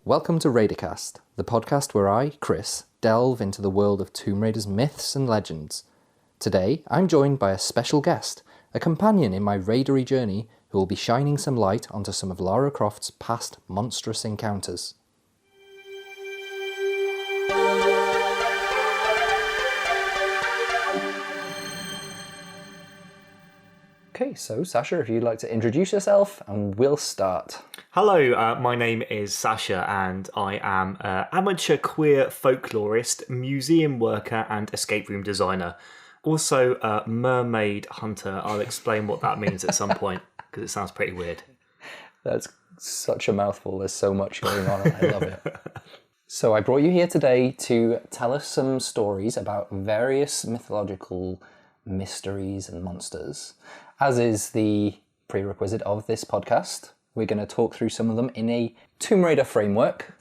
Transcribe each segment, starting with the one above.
Welcome to Raidercast, the podcast where I, Chris, delve into the world of Tomb Raider's myths and legends. Today, I'm joined by a special guest, a companion in my raidery journey who will be shining some light onto some of Lara Croft's past monstrous encounters. Okay, so Sasha, if you'd like to introduce yourself, and we'll start. Hello, my name is Sasha and I am an amateur queer folklorist, museum worker and escape room designer. Also a mermaid hunter. I'll explain what that means at some point because it sounds pretty weird. That's such a mouthful. There's so much going on and I love it. So I brought you here today to tell us some stories about various mythological mysteries and monsters. As is the prerequisite of this podcast, we're going to talk through some of them in a Tomb Raider framework.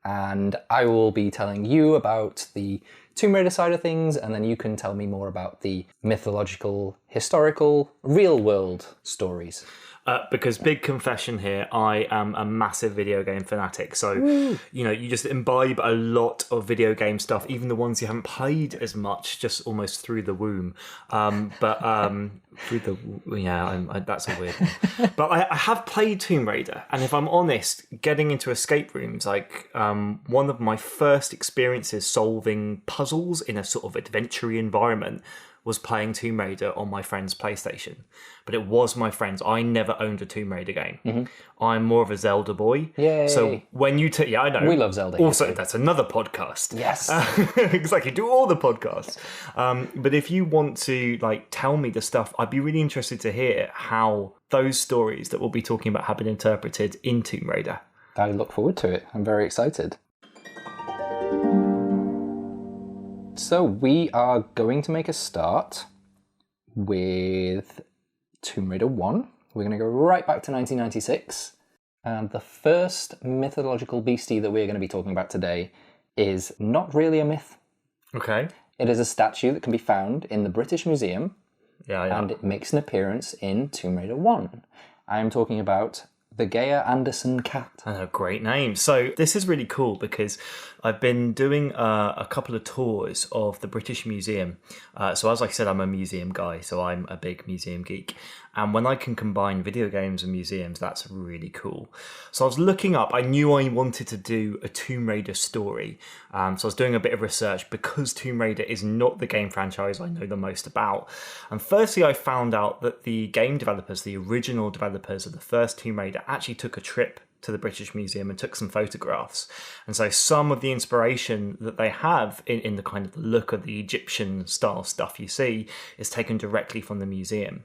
And I will be telling you about the Tomb Raider side of things, and then you can tell me more about the mythological, historical, real-world stories. Because big confession here, I am a massive video game fanatic. So, you know, you just imbibe a lot of video game stuff, even the ones you haven't played as much, just almost through the womb. Through the, that's a weird one. But I have played Tomb Raider, and if I'm honest, getting into escape rooms, like one of my first experiences solving puzzles in a sort of adventure environment was playing Tomb Raider on my friend's PlayStation. But it was my friend's. I never owned a Tomb Raider game. I'm more of a Zelda boy. Yay. So when you... I know. We love Zelda. Also, that's another podcast. Yes. Exactly. Do all the podcasts. But if you want to tell me the stuff, I'd be really interested to hear how those stories that we'll be talking about have been interpreted in Tomb Raider. I look forward to it. I'm very excited. So we are going to make a start with Tomb Raider 1. We're going to go right back to 1996. And the first mythological beastie that we're going to be talking about today is not really a myth. Okay. It is a statue that can be found in the British Museum. Yeah. And it makes an appearance in Tomb Raider 1. I am talking about the Geir Anderson cat. Oh, great name. So this is really cool because I've been doing a couple of tours of the British Museum. So as I said, I'm a museum guy, so I'm a big museum geek. And when I can combine video games and museums, that's really cool. So I was looking up, I knew I wanted to do a Tomb Raider story. So I was doing a bit of research because Tomb Raider is not the game franchise I know the most about. And firstly, I found out that the game developers, the original developers of the first Tomb Raider, actually took a trip to the British Museum and took some photographs. And so some of the inspiration that they have in the kind of look of the Egyptian style stuff you see is taken directly from the museum.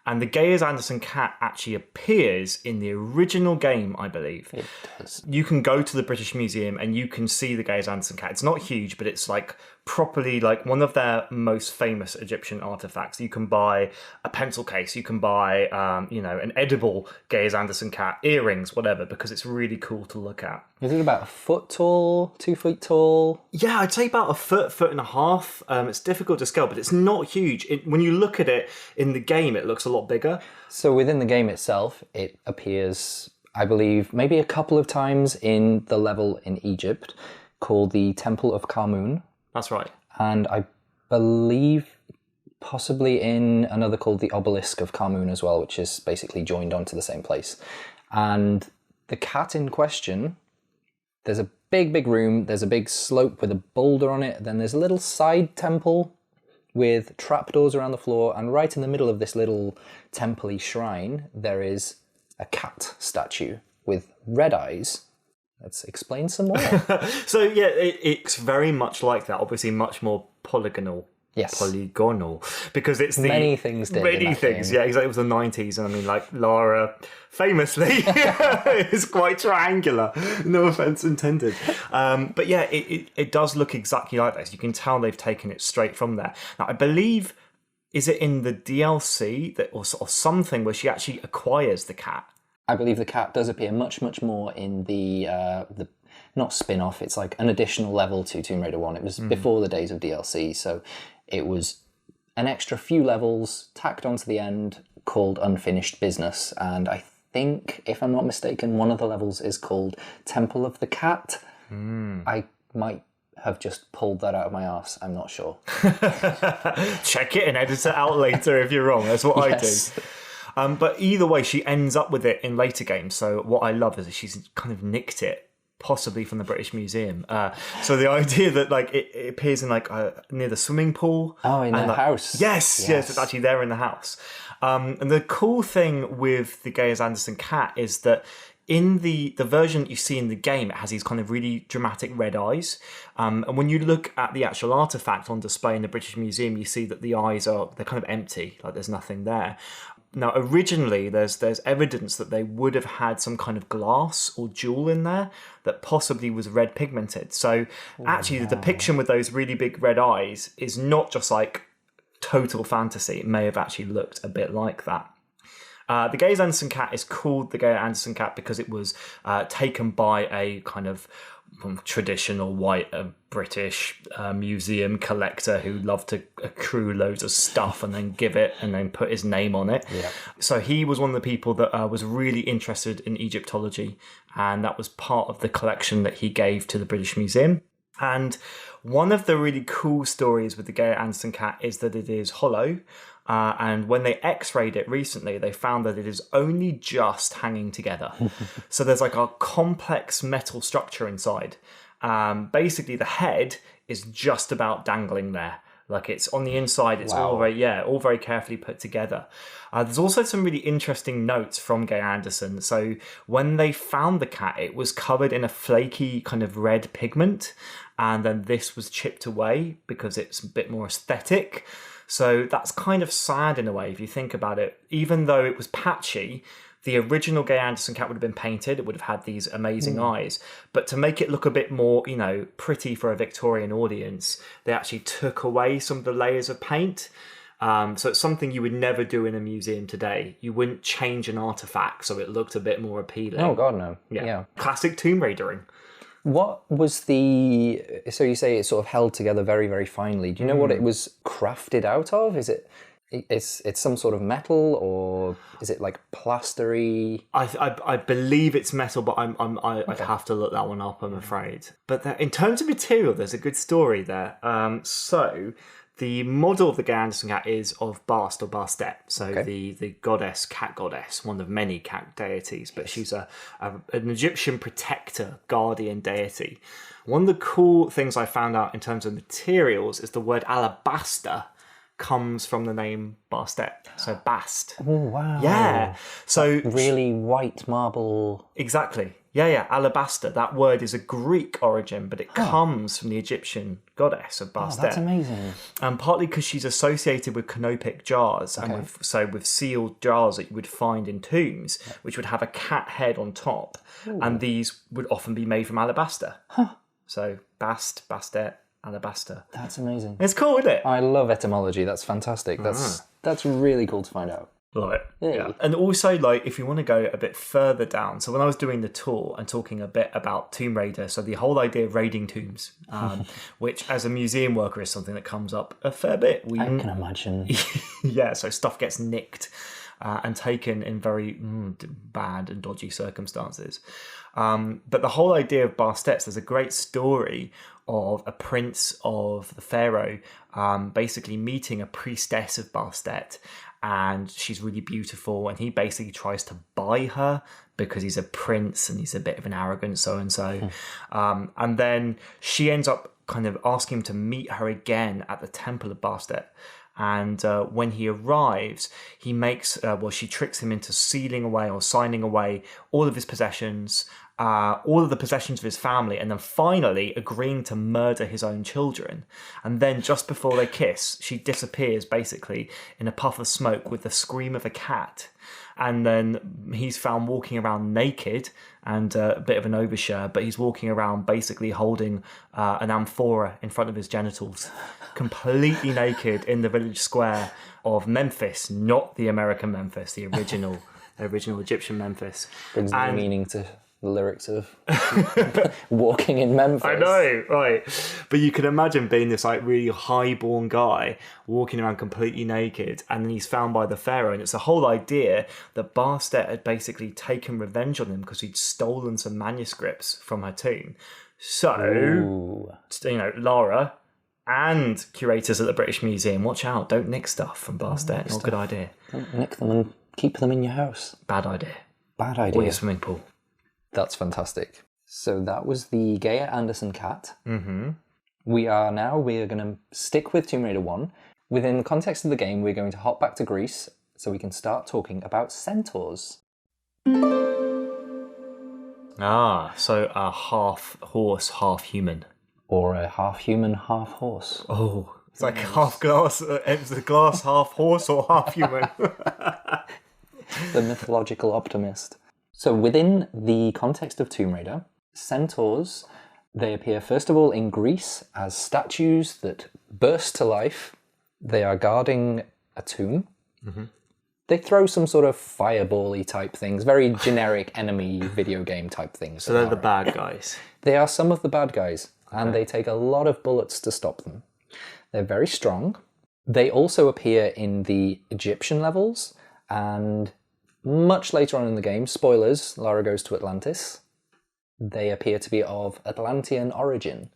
And the Geir Anderson cat actually appears in the original game, I believe. It does. You can go to the British Museum and you can see the Geir Anderson cat. It's not huge, but it's properly one of their most famous Egyptian artifacts. You can buy a pencil case, you can buy an edible Geir Anderson cat, earrings, whatever, because it's really cool to look at. Is it about a foot tall, 2 feet tall? Yeah, I'd say about a foot and a half. It's difficult to scale, but it's not huge. When you look at it in the game, it looks a lot bigger. So within the game itself, it appears, I believe, maybe a couple of times in the level in Egypt called the Temple of Kharmun. That's right. And I believe possibly in another called the Obelisk of Kharmun as well, which is basically joined onto the same place. And the cat in question, there's a big room, there's a big slope with a boulder on it, then there's a little side temple with trapdoors around the floor, and right in the middle of this little temple-y shrine, there is a cat statue with red eyes. Let's explain some more. So yeah, it's very much like that. Obviously, much more polygonal. Yes. Polygonal, because it's the many things. Yeah, exactly. It was the 90s, and I mean, Lara famously is quite triangular. No offense intended. But yeah, it does look exactly like this. You can tell they've taken it straight from there. Now, I believe, is it in the DLC or something where she actually acquires the cat? I believe the cat does appear much more in the not spin-off, it's like an additional level to Tomb Raider 1. It was before the days of DLC, so it was an extra few levels tacked onto the end called Unfinished Business, and I think, if I'm not mistaken, one of the levels is called Temple of the Cat. I might have just pulled that out of my arse. I'm not sure. Check it and edit it out later if you're wrong. That's what Yes. I do. But either way, she ends up with it in later games. So what I love is that she's kind of nicked it, possibly from the British Museum. So the idea that like it appears in like near the swimming pool. Oh, in the house. Yes, it's actually there in the house. And the cool thing with the Gaius Anderson cat is that in the version that you see in the game, it has these kind of really dramatic red eyes. And when you look at the actual artifact on display in the British Museum, you see that the eyes they're kind of empty, like there's nothing there. Now, originally, there's evidence that they would have had some kind of glass or jewel in there that possibly was red pigmented. So actually, the depiction with those really big red eyes is not just like total fantasy. It may have actually looked a bit like that. The Gaius Anderson cat is called the Gaius Anderson cat because it was taken by a kind of traditional white British museum collector who loved to accrue loads of stuff and then give it and then put his name on it. Yeah. So he was one of the people that was really interested in Egyptology, and that was part of the collection that he gave to the British Museum. And one of the really cool stories with the Gaius Anderson cat is that it is hollow. And when they x-rayed it recently, they found that it is only just hanging together. So there's like a complex metal structure inside. Basically, the head is just about dangling there. Like it's on the inside, it's all very carefully put together. There's also some really interesting notes from Gaius Anderson. So when they found the cat, it was covered in a flaky kind of red pigment. And then this was chipped away because it's a bit more aesthetic. So that's kind of sad in a way if you think about it. Even though it was patchy, the original Gaius Anderson cat would have been painted. It would have had these amazing eyes. But to make it look a bit more, pretty for a Victorian audience, they actually took away some of the layers of paint. So it's something you would never do in a museum today. You wouldn't change an artifact so it looked a bit more appealing. Oh, God, no. Yeah. Classic Tomb Raidering. What was so you say it's sort of held together very, very finely. Do you know what it was crafted out of? Is it's some sort of metal, or is it like plastery? I believe it's metal, but I'd have to look that one up, I'm afraid. But in terms of material, there's a good story there. So the model of the Gaius Anderson cat is of Bast or Bastet, so the goddess, cat goddess, one of many cat deities, but she's an Egyptian protector, guardian deity. One of the cool things I found out in terms of materials is the word alabaster comes from the name Bastet, so Bast. Oh, wow. Yeah. So really white marble. Exactly. Yeah, alabaster. That word is a Greek origin, but it comes from the Egyptian goddess of Bastet. Oh, that's amazing. And partly because she's associated with canopic jars, and with sealed jars that you would find in tombs, which would have a cat head on top, and these would often be made from alabaster. So Bastet, alabaster. That's amazing. It's cool, isn't it? I love etymology. That's fantastic. That's really cool to find out. Love it. Yeah. And also, like, if you want to go a bit further down, so when I was doing the tour and talking a bit about Tomb Raider, so the whole idea of raiding tombs, which as a museum worker is something that comes up a fair bit. I can imagine. Yeah, so stuff gets nicked and taken in very bad and dodgy circumstances. But the whole idea of Bastet, there's a great story of a prince of the pharaoh basically meeting a priestess of Bastet, and she's really beautiful, and he basically tries to buy her because he's a prince and he's a bit of an arrogant so-and-so. And then she ends up kind of asking him to meet her again at the temple of Bastet. And when he arrives, he makes, she tricks him into sealing away or signing away all of his possessions, all of the possessions of his family, and then finally agreeing to murder his own children. And then just before they kiss, she disappears basically in a puff of smoke with the scream of a cat. And then he's found walking around naked and a bit of an overshare, but he's walking around basically holding an amphora in front of his genitals, completely naked in the village square of Memphis, not the American Memphis, the original Egyptian Memphis. Brings new meaning to the lyrics of Walking in Memphis. I know, right? But you can imagine being this like really high-born guy walking around completely naked, and then he's found by the pharaoh, and it's the whole idea that Bastet had basically taken revenge on him because he'd stolen some manuscripts from her tomb. So, Lara and curators at the British Museum, watch out! Don't nick stuff from Bastet. Not a good idea. Don't nick them and keep them in your house. Bad idea. Bad idea. Or your swimming pool. That's fantastic. So that was the Geir Anderson cat. Mm-hmm. We are going to stick with Tomb Raider 1. Within the context of the game, we're going to hop back to Greece so we can start talking about centaurs. So a half horse, half human. Or a half human, half horse. Oh, it's like half glass, the glass half horse or half human. The mythological optimist. So within the context of Tomb Raider, centaurs, they appear first of all in Greece as statues that burst to life. They are guarding a tomb. Mm-hmm. They throw some sort of fireball-y type things, very generic enemy video game type things. So they're the bad guys. They are some of the bad guys, and they take a lot of bullets to stop them. They're very strong. They also appear in the Egyptian levels, and much later on in the game, spoilers, Lara goes to Atlantis. They appear to be of Atlantean origin.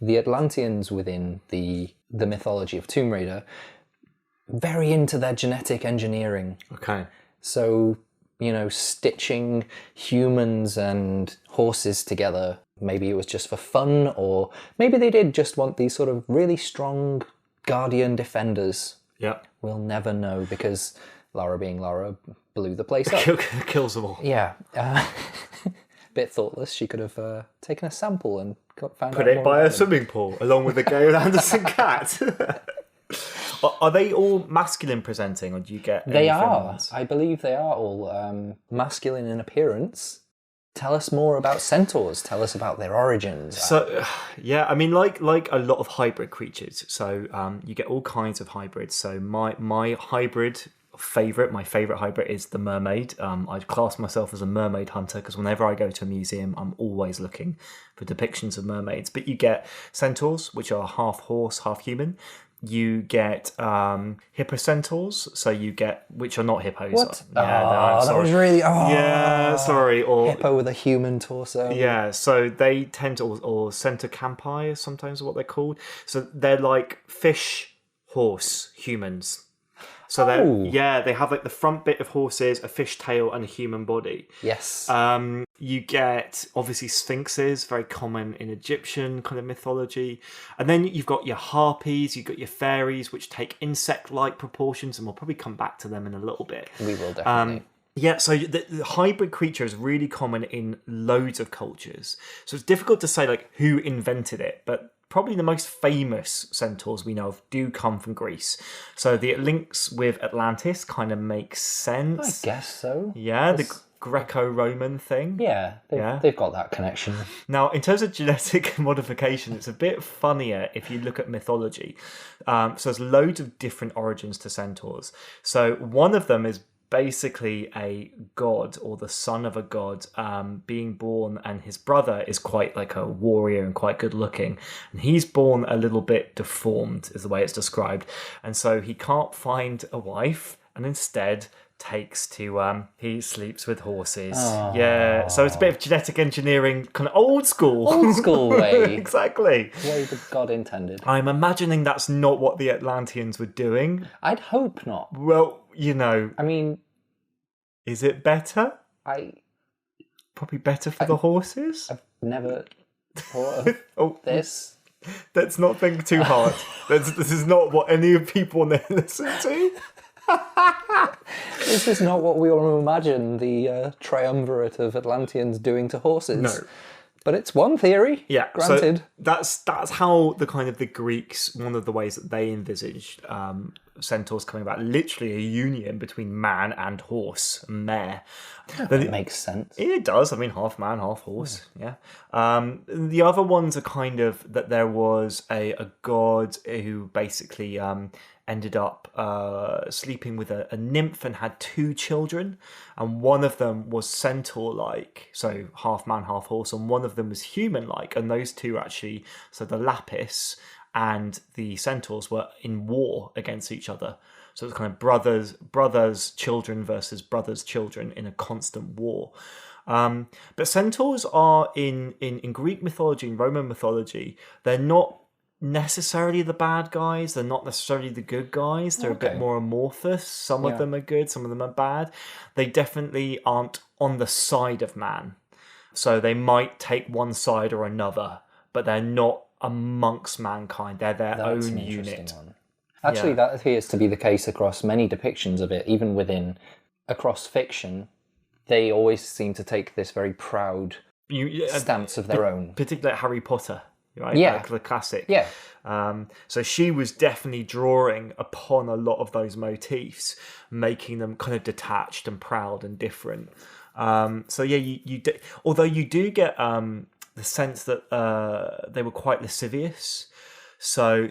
The Atlanteans within the mythology of Tomb Raider, very into their genetic engineering. Okay. So, stitching humans and horses together, maybe it was just for fun, or maybe they did just want these sort of really strong guardian defenders. Yeah. We'll never know, because Lara being Lara blew the place up. Kills them all. Yeah. Bit thoughtless. She could have taken a sample and found Put out it by a swimming pool, along with the Geir Anderson cat. Are they all masculine presenting, or do you get They any are. feminines? I believe they are all masculine in appearance. Tell us more about centaurs. Tell us about their origins. So, yeah, I mean, like a lot of hybrid creatures. So you get all kinds of hybrids. So my favorite hybrid is the mermaid. I'd class myself as a mermaid hunter because whenever I go to a museum, I'm always looking for depictions of mermaids. But you get centaurs, which are half horse, half human. You get hippocentaurs, so you get, which are not hippos. What? Yeah, that was really... yeah, sorry. Or hippo with a human torso. yeah, so they tend to, or centocampi is sometimes what they're called. So they're like fish, horse, humans. So they have like the front bit of horses, a fish tail, and a human body. Yes. You get obviously sphinxes, very common in Egyptian kind of mythology, and then you've got your harpies, you've got your fairies, which take insect-like proportions, and we'll probably come back to them in a little bit. We will definitely. Yeah, so the hybrid creature is really common in loads of cultures. So it's difficult to say like who invented it, but probably the most famous centaurs we know of do come from Greece. So the links with Atlantis kind of makes sense. I guess so. Yeah, the Greco-Roman thing. Yeah, they've got that connection. Now, in terms of genetic modification, it's a bit funnier if you look at mythology. So there's loads of different origins to centaurs. So one of them is basically a god or the son of a god being born, and his brother is quite like a warrior and quite good looking, and he's born a little bit deformed is the way it's described, and so he can't find a wife and instead takes to he sleeps with horses. Yeah, so it's a bit of genetic engineering, kind of old school way. Exactly the way the god intended. I'm imagining that's not what the Atlanteans were doing. I'd hope not. Well, I mean, is it better? Probably better for the horses? I've never thought of this. Let's not think too hard. This is not what any people want to listen to. This is not what we want to imagine the triumvirate of Atlanteans doing to horses. No. But it's one theory. Yeah, granted. So that's how the Greeks, one of the ways that they envisaged centaurs coming about, literally a union between man and horse, mare. That makes sense. It does. I mean, half man, half horse. Yeah. The other ones are kind of that there was a god who basically ended up sleeping with a nymph and had 2 children, and one of them was centaur-like, so half man, half horse, and one of them was human-like, and those two actually, so the Lapis and the Centaurs were in war against each other. So it's kind of brothers, children versus brothers, children in a constant war. But centaurs are in Greek mythology and Roman mythology, they're not necessarily the bad guys, they're not necessarily the good guys, they're a bit more amorphous. Some of them are good, some of them are bad. They definitely aren't on the side of man. So they might take one side or another, but they're not amongst mankind. They're their own unit. Actually, that appears to be the case across many depictions of it, even across fiction. They always seem to take this very proud stance of their own. Particularly like Harry Potter, right? Yeah. Like the classic. Yeah. So she was definitely drawing upon a lot of those motifs, making them kind of detached and proud and different. So yeah, although you do get the sense that they were quite lascivious. So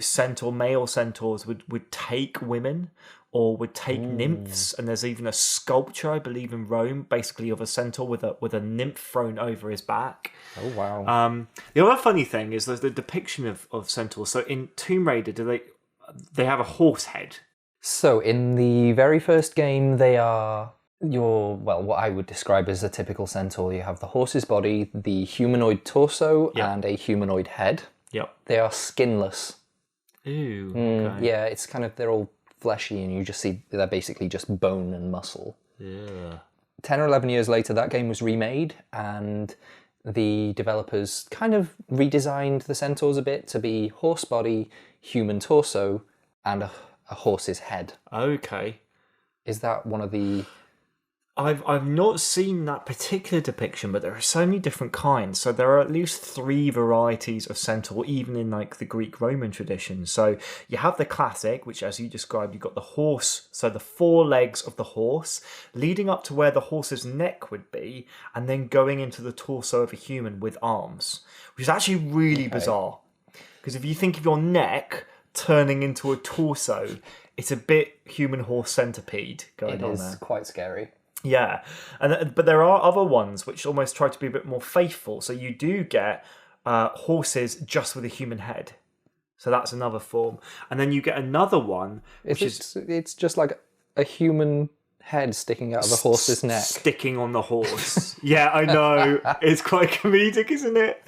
male centaurs would take women or would take nymphs, and there's even a sculpture, I believe, in Rome, basically of a centaur with a nymph thrown over his back. Oh wow! The other funny thing is there's the depiction of centaurs. So in Tomb Raider, they have a horse head? So in the very first game, they are what I would describe as a typical centaur. You have the horse's body, the humanoid torso, and a humanoid head. Yep. They are skinless. Ooh. Okay. Yeah, it's kind of, they're all fleshy and you just see they're basically just bone and muscle. Yeah. 10 or 11 years later, that game was remade and the developers kind of redesigned the centaurs a bit to be horse body, human torso, and a horse's head. Okay. Is that one of the... I've not seen that particular depiction, but there are so many different kinds. So there are at least 3 varieties of centaur, even in like the Greek-Roman tradition. So you have the classic, which as you described, you've got the horse, so the 4 legs of the horse, leading up to where the horse's neck would be, and then going into the torso of a human with arms, which is actually really bizarre. Because if you think of your neck turning into a torso, it's a bit human horse centipede going on there. It is quite scary. Yeah, but there are other ones which almost try to be a bit more faithful. So you do get horses just with a human head. So that's another form. And then you get another one, which it's just like a human head sticking out of a horse's neck. Sticking on the horse. Yeah, I know. It's quite comedic, isn't it?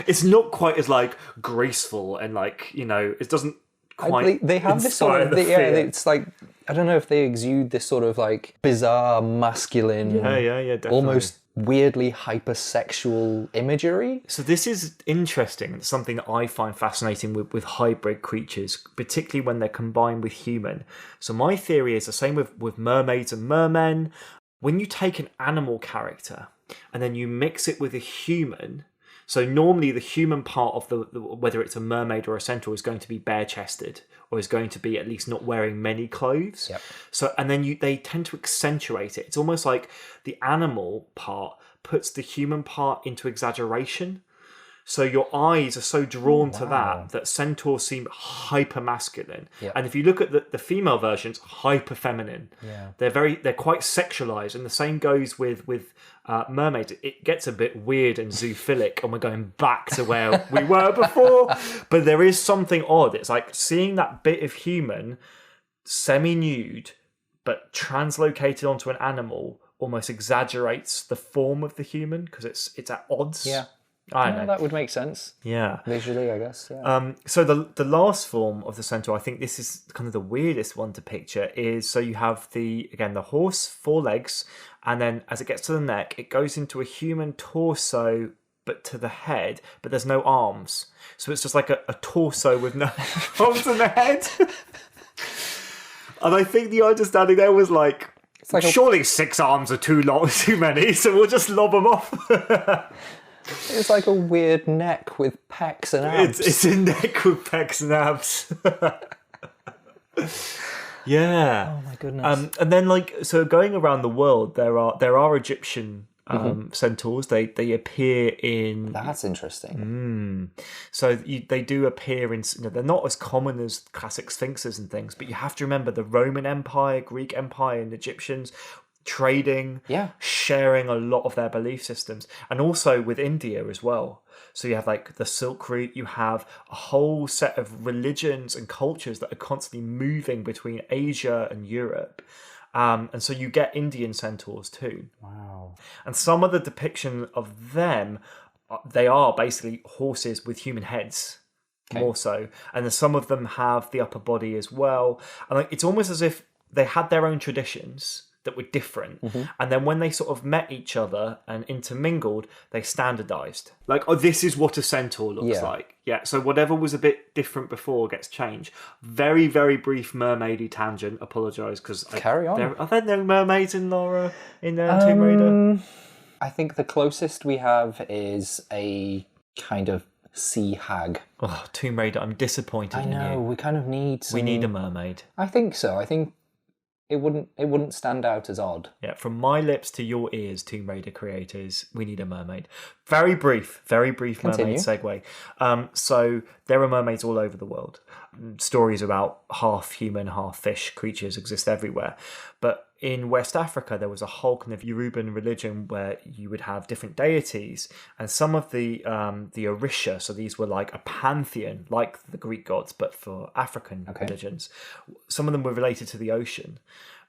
It's not quite as like graceful and like, it doesn't quite they have this sort of it's like, I don't know if they exude this sort of like bizarre masculine, definitely. almost weirdly hypersexual imagery. So this is interesting. It's something that I find fascinating with hybrid creatures, particularly when they're combined with human. So my theory is the same with mermaids and mermen. When you take an animal character and then you mix it with a human, so normally the human part of the whether it's a mermaid or a centaur is going to be bare-chested or is going to be at least not wearing many clothes. Yep. So and then they tend to accentuate it. It's almost like the animal part puts the human part into exaggeration. So your eyes are so drawn to that centaurs seem hyper masculine. Yep. And if you look at the female versions, hyper feminine. Yeah. They're quite sexualized, and the same goes with mermaids. It gets a bit weird and zoophilic, and we're going back to where we were before. But there is something odd. It's like seeing that bit of human semi-nude, but translocated onto an animal almost exaggerates the form of the human because it's at odds. Yeah. I know. That would make sense. Yeah. Visually, I guess. Yeah. So the last form of the centaur, I think this is kind of the weirdest one to picture, is so you have the horse, 4 legs, and then as it gets to the neck, it goes into a human torso, but to the head, but there's no arms. So it's just like a torso with no arms and a head. And I think the understanding there was like surely 6 arms are too many, so we'll just lob them off. It's like a weird neck with pecs and abs. It's a neck with pecs and abs. Yeah. Oh my goodness. And then so going around the world, there are Egyptian centaurs. They appear in... That's interesting. So they do appear in... they're not as common as classic sphinxes and things, but you have to remember the Roman Empire, Greek Empire, and Egyptians trading, sharing a lot of their belief systems, and also with India as well. So you have like the Silk Route, you have a whole set of religions and cultures that are constantly moving between Asia and Europe. And so you get Indian centaurs too. Wow. And some of the depiction of them, they are basically horses with human heads, more so. And then some of them have the upper body as well. And like, it's almost as if they had their own traditions that were different, and then when they sort of met each other and intermingled, they standardized. Like, oh, this is what a centaur looks like. Yeah, so whatever was a bit different before gets changed. Very, very brief mermaidy tangent. Apologise, because carry on. Are there no mermaids in Laura in Tomb Raider? I think the closest we have is a kind of sea hag. Oh, Tomb Raider! I'm disappointed. I know. We kind of need. We need a mermaid. I think so. I think it wouldn't stand out as odd. Yeah, from my lips to your ears, Tomb Raider creators, we need a mermaid. Very brief mermaid segue. So there are mermaids all over the world. Stories about half human, half fish creatures exist everywhere. But in West Africa, there was a whole kind of Yoruban religion where you would have different deities, and some of the Orisha, so these were like a pantheon, like the Greek gods, but for African religions. Some of them were related to the ocean,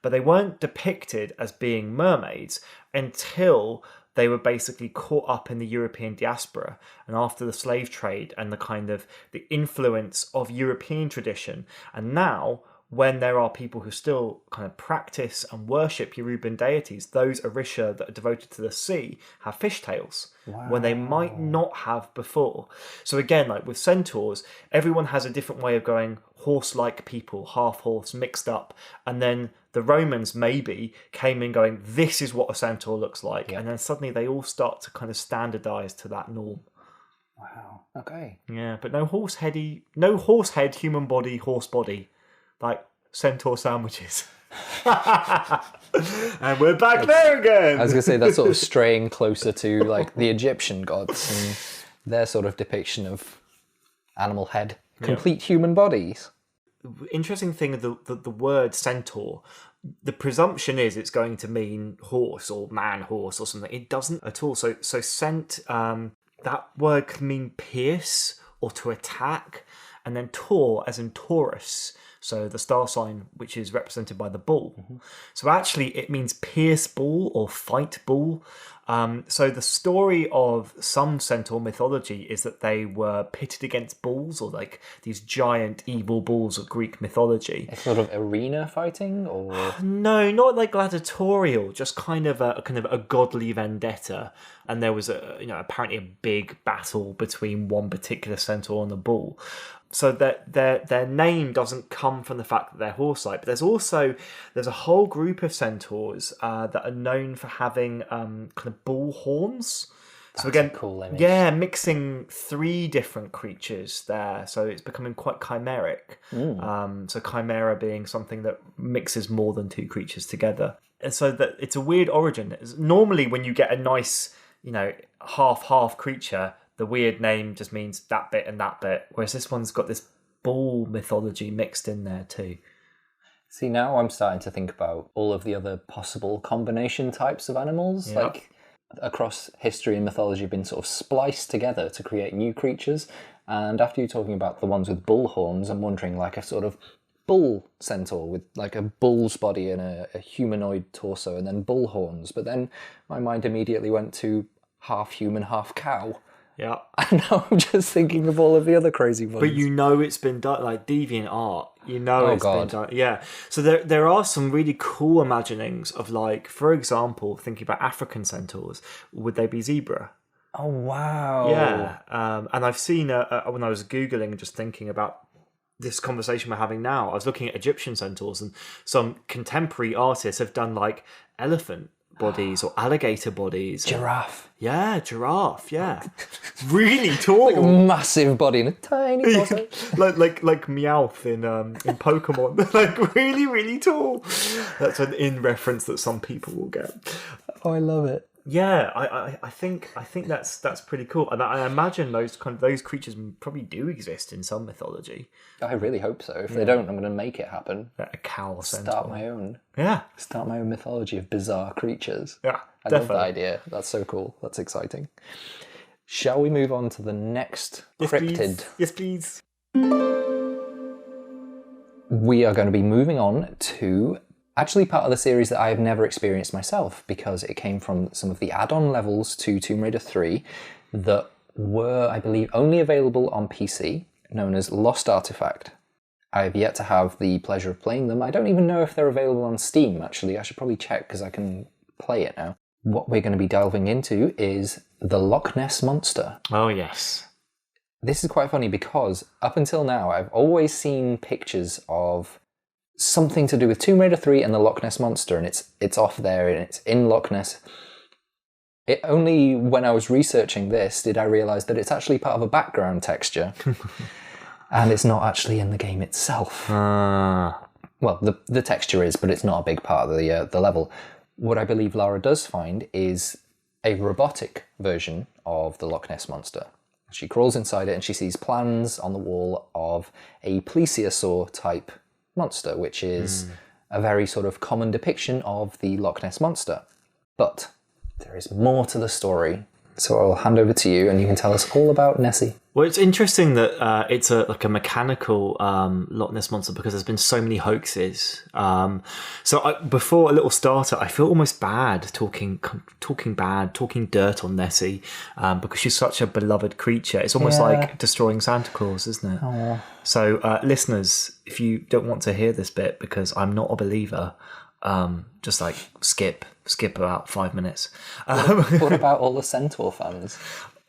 but they weren't depicted as being mermaids until they were basically caught up in the European diaspora and after the slave trade and the kind of the influence of European tradition. And now, when there are people who still kind of practice and worship Yoruban deities, those Orisha that are devoted to the sea have fishtails when they might not have before. So again, like with centaurs, everyone has a different way of going horse-like people, half horse, mixed up. And then the Romans maybe came in going, this is what a centaur looks like. And then suddenly they all start to kind of standardize to that norm. Wow. Okay. Yeah, but no horse head, human body, horse body. Like centaur sandwiches. And we're back there again. I was going to say that's sort of straying closer to like the Egyptian gods and their sort of depiction of animal head, complete human bodies. Interesting thing, the word centaur, the presumption is it's going to mean horse or man horse or something. It doesn't at all. So cent, that word can mean pierce or to attack, and then tor as in Taurus. So the star sign, which is represented by the bull. So actually it means pierce bull or fight bull. So the story of some centaur mythology is that they were pitted against bulls, or like these giant evil bulls of Greek mythology. A sort of arena fighting, or no, not like gladiatorial, just kind of a godly vendetta. And there was apparently a big battle between one particular centaur and the bull. So that their name doesn't come from the fact that they're horse-like, but there's a whole group of centaurs that are known for having kind of bull horns. That's so again, a cool image. Yeah, mixing 3 different creatures there, so it's becoming quite chimeric. So chimera being something that mixes more than 2 creatures together, and so that it's a weird origin. Normally, when you get a nice, half creature, the weird name just means that bit and that bit, whereas this one's got this bull mythology mixed in there too. See, now I'm starting to think about all of the other possible combination types of animals, like across history and mythology, been sort of spliced together to create new creatures. And after you're talking about the ones with bull horns, I'm wondering like a sort of bull centaur with like a bull's body and a humanoid torso and then bull horns. But then my mind immediately went to half human, half cow. Yeah. And now I'm just thinking of all of the other crazy ones. But it's been done, like deviant art. Been done. Yeah. So there are some really cool imaginings of, like, for example, thinking about African centaurs, would they be zebra? Oh, wow. Yeah. And I've seen, when I was Googling and just thinking about this conversation we're having now, I was looking at Egyptian centaurs, and some contemporary artists have done, like, elephant bodies or alligator bodies. Giraffe. Giraffe, yeah. Really tall. Like a massive body and a tiny torso. like Meowth in Pokemon. Like really, really tall. That's an in reference that some people will get. Oh, I love it. Yeah, I think that's pretty cool, and I imagine those creatures probably do exist in some mythology. I really hope so. If they don't, I'm going to make it happen. A cow centaur. Start my own mythology of bizarre creatures. Yeah, I love that idea. That's so cool. That's exciting. Shall we move on to the next cryptid? Yes, please. We are going to be moving on to actually part of the series that I have never experienced myself, because it came from some of the add-on levels to Tomb Raider 3 that were, I believe, only available on PC, known as Lost Artifact. I have yet to have the pleasure of playing them. I don't even know if they're available on Steam, actually. I should probably check, because I can play it now. What we're going to be delving into is the Loch Ness Monster. Oh, yes. This is quite funny, because up until now, I've always seen pictures of something to do with Tomb Raider 3 and the Loch Ness Monster, and it's off there, and it's in Loch Ness. It only when I was researching this did I realise that it's actually part of a background texture, and it's not actually in the game itself. Well, the texture is, but it's not a big part of the level. What I believe Lara does find is a robotic version of the Loch Ness Monster. She crawls inside it and she sees plans on the wall of a plesiosaur type monster, which is a very sort of common depiction of the Loch Ness Monster. But there is more to the story, so I'll hand over to you and you can tell us all about Nessie. Well, it's interesting that it's a mechanical Loch Ness Monster, because there's been so many hoaxes. Before a little starter, I feel almost bad talking dirt on Nessie, because she's such a beloved creature. It's almost like destroying Santa Claus, isn't it? Aww. So, listeners, if you don't want to hear this bit, because I'm not a believer, just like skip about 5 minutes. What about all the Centaur fans?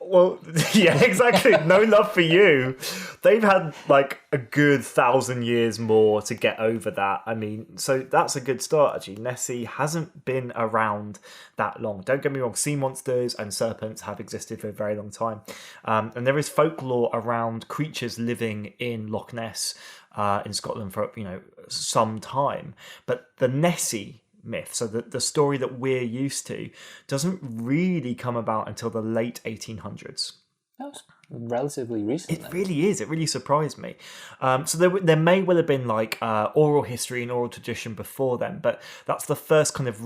Well, yeah, exactly. No love for you. They've had like a good 1,000 years more to get over that. I mean, so that's a good start, actually. Nessie hasn't been around that long. Don't get me wrong, sea monsters and serpents have existed for a very long time. And there is folklore around creatures living in Loch Ness in Scotland for, some time. But the Nessie myth, so the story that we're used to, doesn't really come about until the late 1800s. That's relatively recent. It really is. It really surprised me. So there may well have been like oral history and oral tradition before then, but that's the first kind of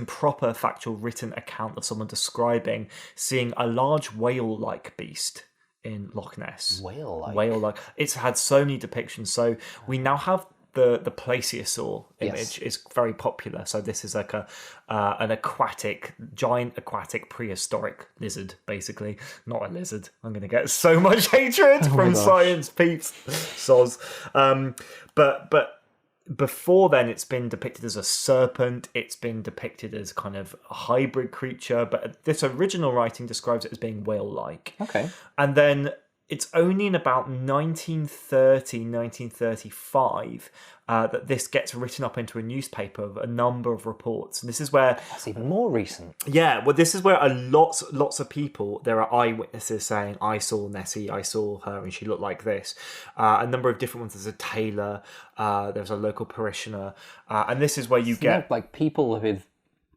proper factual written account of someone describing seeing a large whale-like beast in Loch Ness. Whale-like. It's had so many depictions. So we now have the plesiosaur image is very popular. So this is like an giant aquatic prehistoric lizard, basically. Not a lizard. I'm going to get so much hatred from science peeps. Soz. But before then, it's been depicted as a serpent. It's been depicted as kind of a hybrid creature. But this original writing describes it as being whale-like. Okay. And then it's only in about 1935 that this gets written up into a newspaper of a number of reports. And this is where... That's even more recent. Yeah, well, this is where lots of people, there are eyewitnesses saying, I saw Nessie, I saw her, and she looked like this. A number of different ones. There's a tailor, there's a local parishioner. And this is where you get... like people with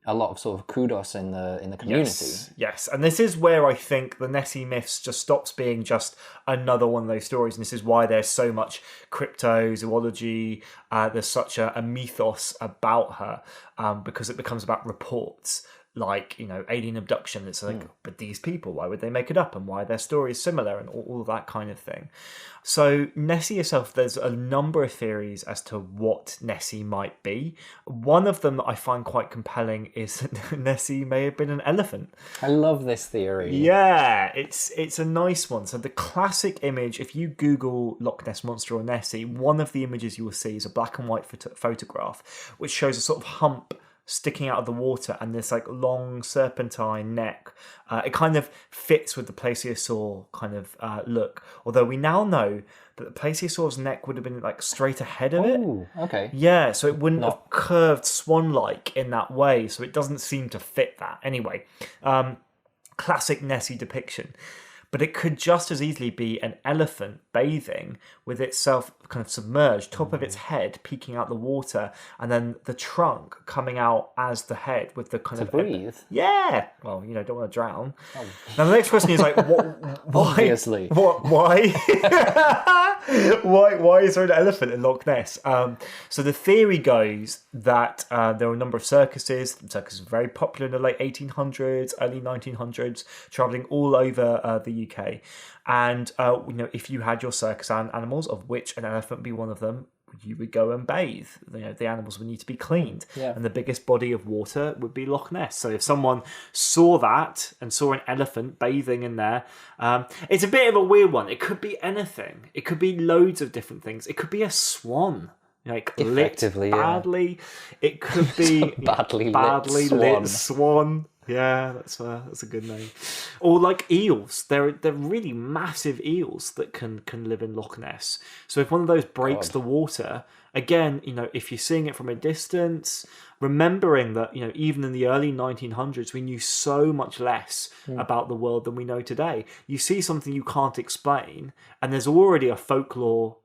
a lot of sort of kudos in the community. Yes. And this is where I think the Nessie myths just stops being just another one of those stories. And this is why there's so much cryptozoology. There's such a mythos about her, because it becomes about reports. Like, alien abduction. It's like, but these people, why would they make it up? And why their story is similar and all that kind of thing. So Nessie herself, there's a number of theories as to what Nessie might be. One of them that I find quite compelling is that Nessie may have been an elephant. I love this theory. Yeah, it's a nice one. So the classic image, if you Google Loch Ness Monster or Nessie, one of the images you will see is a black and white photograph, which shows a sort of hump sticking out of the water and this like long serpentine neck. It kind of fits with the plesiosaur kind of look, although we now know that the plesiosaur's neck would have been like straight ahead of it. Okay. Yeah, so it wouldn't have curved swan-like in that way, so it doesn't seem to fit that. Anyway, classic Nessie depiction. but it could just as easily be an elephant bathing with itself kind of submerged, top of its head peeking out the water, and then the trunk coming out as the head with the kind to of breathe. Yeah. Well, don't want to drown. Oh. Now the next question is like, why? Obviously. Why? Why is there an elephant in Loch Ness? So the theory goes that there were a number of circuses. Circuses were very popular in the late 1800s, early 1900s, travelling all over the UK. And if you had your circus animals, of which an elephant would be one of them, you would go and bathe. The animals would need to be cleaned, and the biggest body of water would be Loch Ness. So if someone saw that and saw an elephant bathing in there, it's a bit of a weird one. It could be anything. It could be loads of different things. It could be a swan, effectively, lit badly. It could be badly lit swan. Yeah, that's a good name. Or like eels, they're really massive eels that can live in Loch Ness. So if one of those breaks the water, again, if you're seeing it from a distance, remembering that even in the early 1900s we knew so much less about the world than we know today. You see something you can't explain, and there's already a folklore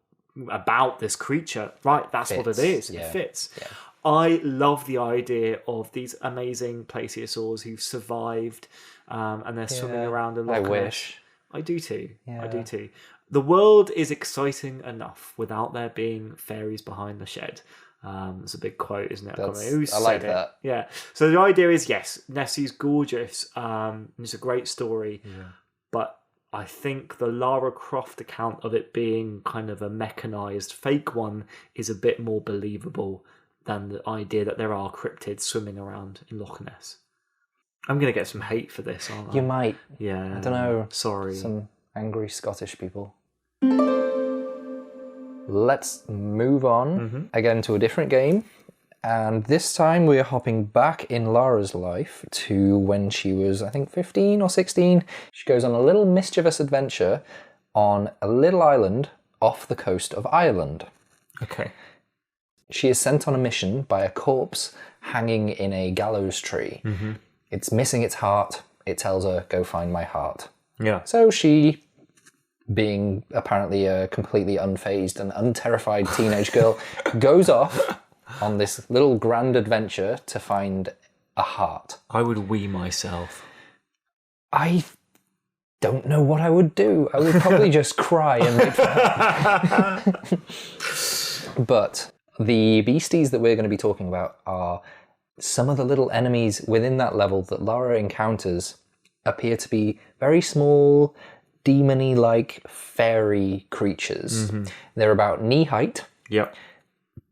about this creature. Right, that's what it is. Yeah. It fits. Yeah. I love the idea of these amazing plesiosaurs who've survived and they're swimming around in Loch Ness. I wish. I do too. Yeah. I do too. The world is exciting enough without there being fairies behind the shed. It's a big quote, isn't it? I like that. Yeah. So the idea is, yes, Nessie's gorgeous. It's a great story. Yeah. But I think the Lara Croft account of it being kind of a mechanized fake one is a bit more believable than the idea that there are cryptids swimming around in Loch Ness. I'm going to get some hate for this, aren't I? You might. Yeah. I don't know. Sorry. Some angry Scottish people. Let's move on again to a different game. And this time we're hopping back in Lara's life to when she was, I think, 15 or 16. She goes on a little mischievous adventure on a little island off the coast of Ireland. Okay. She is sent on a mission by a corpse hanging in a gallows tree. Mm-hmm. It's missing its heart. It tells her, go find my heart. Yeah. So she, being apparently a completely unfazed and unterrified teenage girl, goes off on this little grand adventure to find a heart. I would wee myself. I don't know what I would do. I would probably just cry and wait for her. But the beasties that we're going to be talking about are some of the little enemies within that level that Lara encounters appear to be very small, demon-y like fairy creatures. Mm-hmm. They're about knee height. Yep.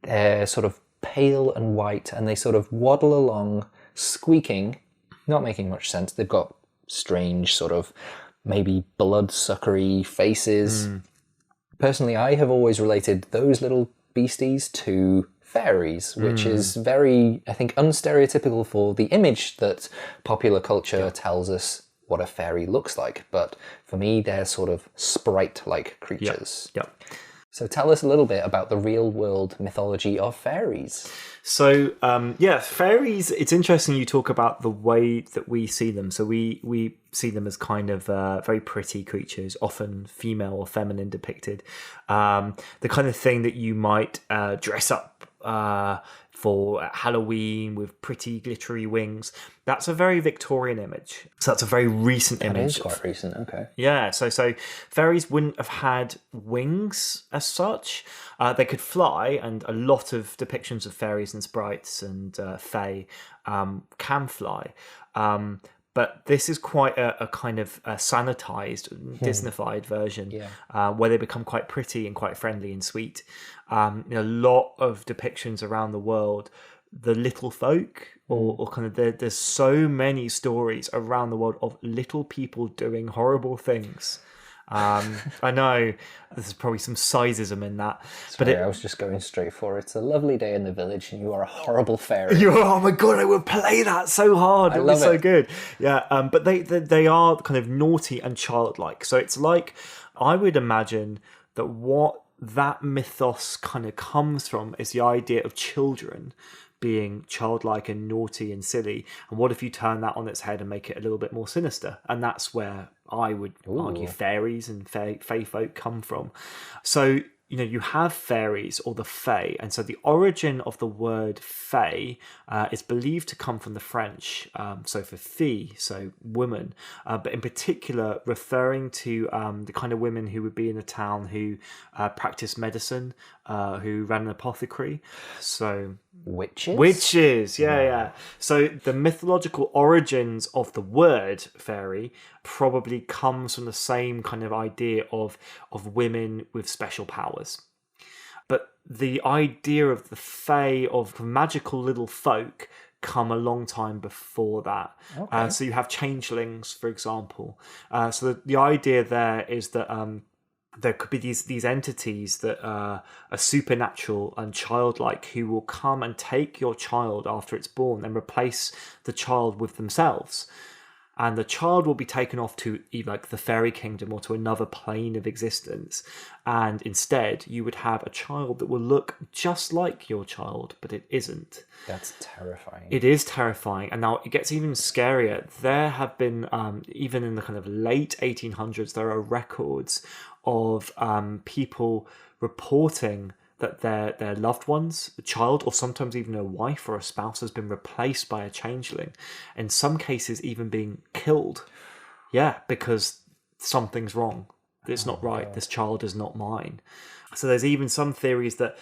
They're sort of pale and white, and they sort of waddle along, squeaking, not making much sense. They've got strange sort of maybe blood-suckery faces. Personally, I have always related those little beasties to fairies, which is very, I think, unstereotypical for the image that popular culture tells us what a fairy looks like. But for me, they're sort of sprite-like creatures. Yep. So tell us a little bit about the real-world mythology of fairies. So, fairies, it's interesting you talk about the way that we see them. So we see them as kind of very pretty creatures, often female or feminine depicted. The kind of thing that you might dress up for Halloween with pretty glittery wings. That's a very Victorian image. So that's a very recent image. That is quite recent, okay. Yeah, so fairies wouldn't have had wings as such. They could fly, and a lot of depictions of fairies and sprites and fae can fly. But this is quite a kind of a sanitized, Disneyfied version, where they become quite pretty and quite friendly and sweet. A lot of depictions around the world, the little folk, or kind of there's so many stories around the world of little people doing horrible things. I know there's probably some sizeism in that. Sorry, but I was just going straight for it's a lovely day in the village and you are a horrible fairy. Oh my god, I would play that so hard. It was so good. Yeah, but they are kind of naughty and childlike. So it's like, I would imagine that what that mythos kind of comes from is the idea of children being childlike and naughty and silly, and what if you turn that on its head and make it a little bit more sinister? And that's where I would argue fairies and fae folk come from. So you have fairies or the fae, and so the origin of the word fae is believed to come from the French, so for fille, so woman, but in particular referring to the kind of women who would be in a town who practiced medicine, who ran an apothecary. So witches, yeah. So the mythological origins of the word fairy probably comes from the same kind of idea of women with special powers. But the idea of the fae, of magical little folk, come a long time before that. Okay. So you have changelings, for example. So the idea there is that there could be these entities that are supernatural and childlike, who will come and take your child after it's born and replace the child with themselves. And the child will be taken off to either like the fairy kingdom or to another plane of existence. And instead, you would have a child that will look just like your child, but it isn't. That's terrifying. It is terrifying. And now it gets even scarier. There have been, even in the kind of late 1800s, there are records of people reporting that their loved ones, a child, or sometimes even a wife or a spouse, has been replaced by a changeling. In some cases, even being killed. Yeah, because something's wrong. It's not right. God. This child is not mine. So there's even some theories that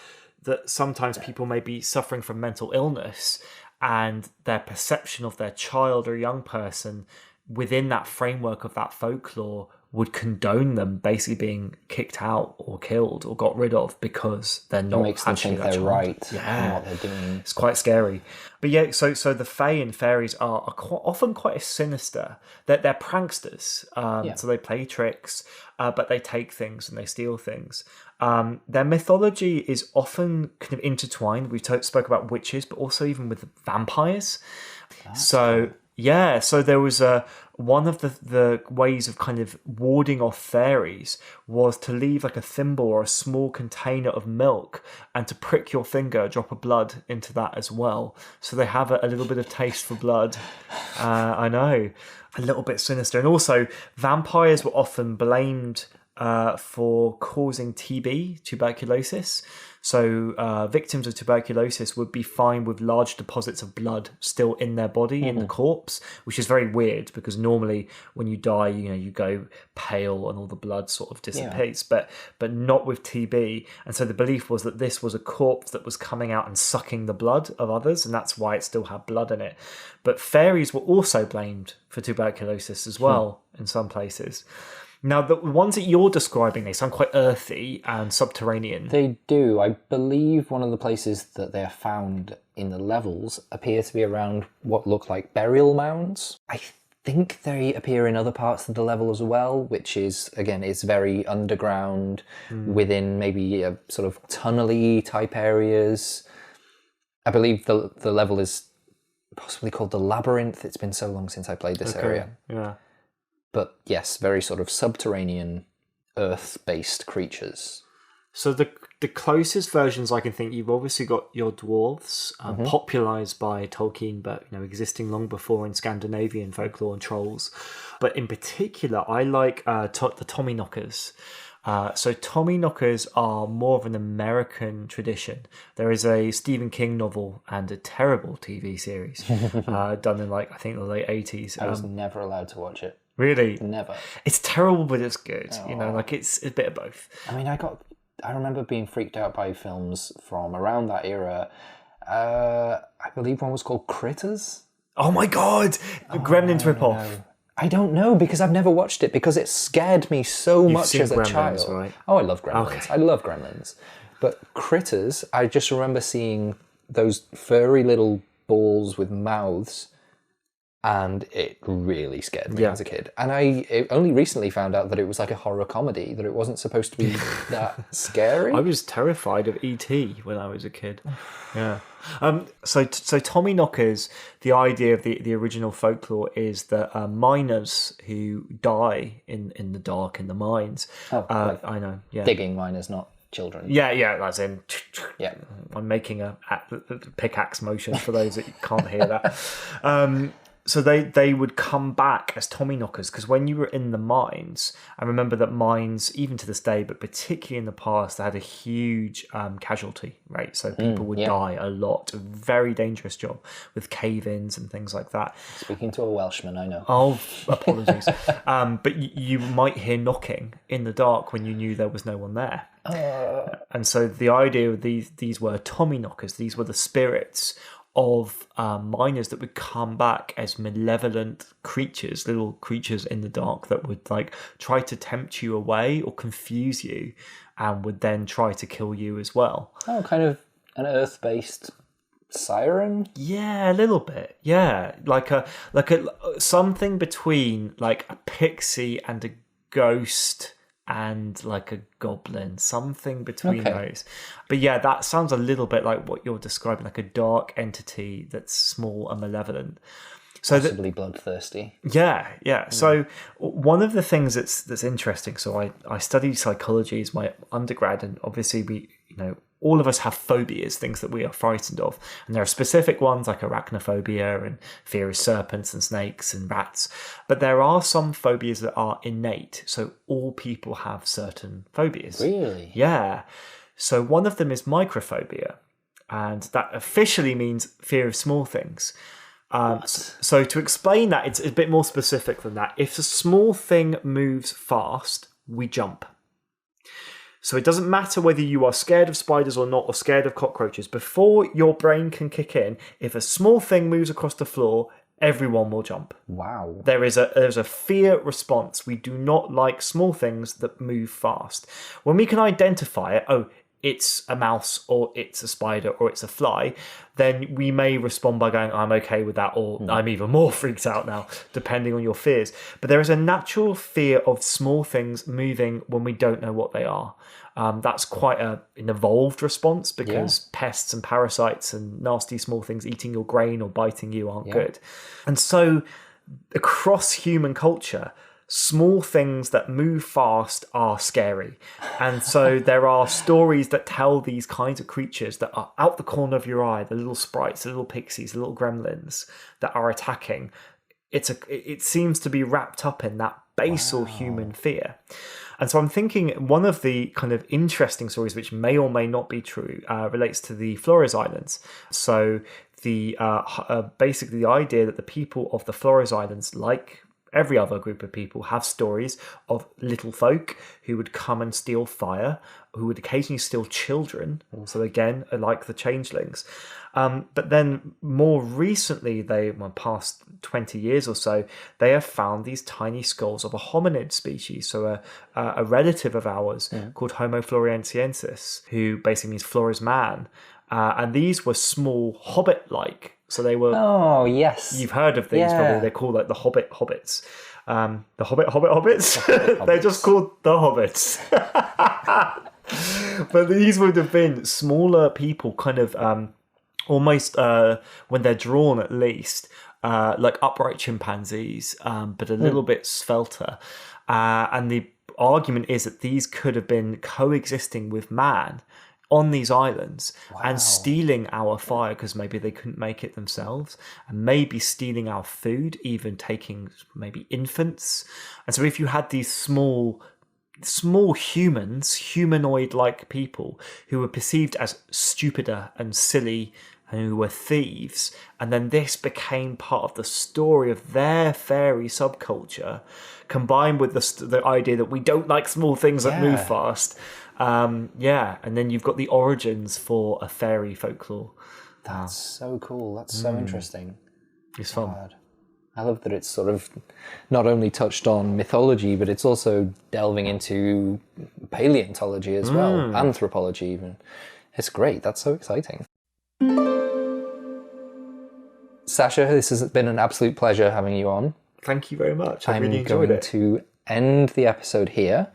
sometimes people may be suffering from mental illness, and their perception of their child or young person within that framework of that folklore would condone them basically being kicked out or killed or got rid of because they're not makes them actually think they're child. right yeah. in what they're doing. It's quite scary. But yeah, so the fae and fairies are often quite sinister. They're pranksters. So they play tricks, but they take things and they steal things. Their mythology is often kind of intertwined. We spoke about witches, but also even with vampires. That's cool. Yeah, so there was one of the ways of kind of warding off fairies was to leave like a thimble or a small container of milk and to prick your finger, a drop of blood into that as well. So they have a little bit of taste for blood. I know, a little bit sinister. And also, vampires were often blamed for causing TB, tuberculosis. So victims of tuberculosis would be found with large deposits of blood still in their body, in the corpse, which is very weird because normally when you die, you go pale and all the blood sort of dissipates, but not with TB. And so the belief was that this was a corpse that was coming out and sucking the blood of others, and that's why it still had blood in it. But fairies were also blamed for tuberculosis as well in some places. Now, the ones that you're describing, they sound quite earthy and subterranean. They do. I believe one of the places that they're found in the levels appear to be around what look like burial mounds. I think they appear in other parts of the level as well, which is, again, it's very underground, within maybe a sort of tunnel-y type areas. I believe the level is possibly called the Labyrinth. It's been so long since I played this area. Yeah. But yes, very sort of subterranean, earth-based creatures. So the closest versions I can think, you've obviously got your dwarves, popularised by Tolkien, but existing long before in Scandinavian folklore and trolls. But in particular, I like the Tommyknockers. So Tommyknockers are more of an American tradition. There is a Stephen King novel and a terrible TV series done in I think the late 80s. I was never allowed to watch it. Really? Never. It's terrible, but it's good. It's a bit of both. I mean, I remember being freaked out by films from around that era. I believe one was called Critters. Oh my God! Gremlins ripoff. I don't know, because I've never watched it, because it scared me so much as a child. Right? Oh, I love Gremlins. Okay. I love Gremlins. But Critters, I just remember seeing those furry little balls with mouths, and it really scared me as a kid. And I only recently found out that it was like a horror comedy, that it wasn't supposed to be that scary. I was terrified of E.T. when I was a kid. Yeah. So Tommyknockers, the idea of the original folklore is that miners who die in the dark in the mines. I know. Yeah. Digging miners, not children. Yeah, that's in. Yeah. I'm making a pickaxe motion for those that can't hear that. So they would come back as Tommyknockers, because when you were in the mines, I remember that mines, even to this day, but particularly in the past, they had a huge casualty rate. So people would die a lot. A very dangerous job with cave-ins and things like that. Speaking to a Welshman, I know. Oh, apologies. But you might hear knocking in the dark when you knew there was no one there. And so the idea of these were Tommyknockers. These were the spirits of miners that would come back as malevolent creatures, little creatures in the dark that would like try to tempt you away or confuse you, and would then try to kill you as well. Oh, kind of an Earth-based siren? Yeah, a little bit. Yeah, like a something between like a pixie and a ghost and like a goblin, something between those. But yeah, that sounds a little bit like what you're describing, like a dark entity that's small and malevolent. So possibly bloodthirsty. Yeah. So one of the things that's interesting, so I studied psychology as my undergrad, and obviously we, all of us have phobias, things that we are frightened of. And there are specific ones like arachnophobia and fear of serpents and snakes and rats. But there are some phobias that are innate. So all people have certain phobias. Really? Yeah. So one of them is microphobia. And that officially means fear of small things. So to explain that, it's a bit more specific than that. If a small thing moves fast, we jump. So it doesn't matter whether you are scared of spiders or not, or scared of cockroaches. Before your brain can kick in, if a small thing moves across the floor, everyone will jump. Wow. There's a fear response. We do not like small things that move fast. When we can identify it, it's a mouse, or it's a spider, or it's a fly, then we may respond by going, I'm okay with that, or I'm even more freaked out now, depending on your fears. But there is a natural fear of small things moving when we don't know what they are. That's quite an evolved response, because pests and parasites and nasty small things eating your grain or biting you aren't good. And so across human culture, small things that move fast are scary. And so there are stories that tell these kinds of creatures that are out the corner of your eye, the little sprites, the little pixies, the little gremlins that are attacking. It seems to be wrapped up in that basal human fear. And so I'm thinking one of the kind of interesting stories, which may or may not be true, relates to the Flores Islands. So the basically the idea that the people of the Flores Islands, like every other group of people, have stories of little folk who would come and steal fire, who would occasionally steal children. So again, like the changelings. But then more recently, past 20 years or so, they have found these tiny skulls of a hominid species. So a relative of ours called Homo floresiensis, who basically means Flores man. And these were small hobbit-like. So they were. Oh yes, you've heard of these probably. They're called like the hobbits. The hobbits. They're just called the hobbits. But these would have been smaller people, kind of almost when they're drawn at least, like upright chimpanzees, but a little bit svelter. And the argument is that these could have been coexisting with man on these islands and stealing our fire, because maybe they couldn't make it themselves, and maybe stealing our food, even taking maybe infants. And so if you had these small humans, humanoid-like people who were perceived as stupider and silly and who were thieves, and then this became part of the story of their fairy subculture, combined with the idea that we don't like small things that move fast. And then you've got the origins for a fairy folklore. That's so cool. That's so interesting. It's fun. I love that it's sort of not only touched on mythology, but it's also delving into paleontology as well, anthropology even. It's great. That's so exciting. Sasha, this has been an absolute pleasure having you on. Thank you very much. I really enjoyed it. I'm going to end the episode here,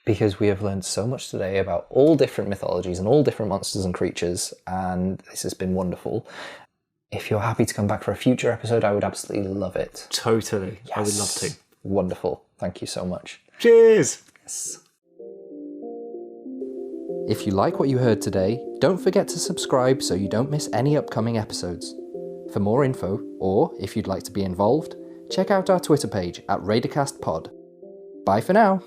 because we have learned so much today about all different mythologies and all different monsters and creatures, and this has been wonderful. If you're happy to come back for a future episode, I would absolutely love it. Totally. Yes. I would love to. Wonderful. Thank you so much. Cheers. Yes. If you like what you heard today, don't forget to subscribe so you don't miss any upcoming episodes. For more info, or if you'd like to be involved, check out our Twitter page at Raidercast Pod. Bye for now!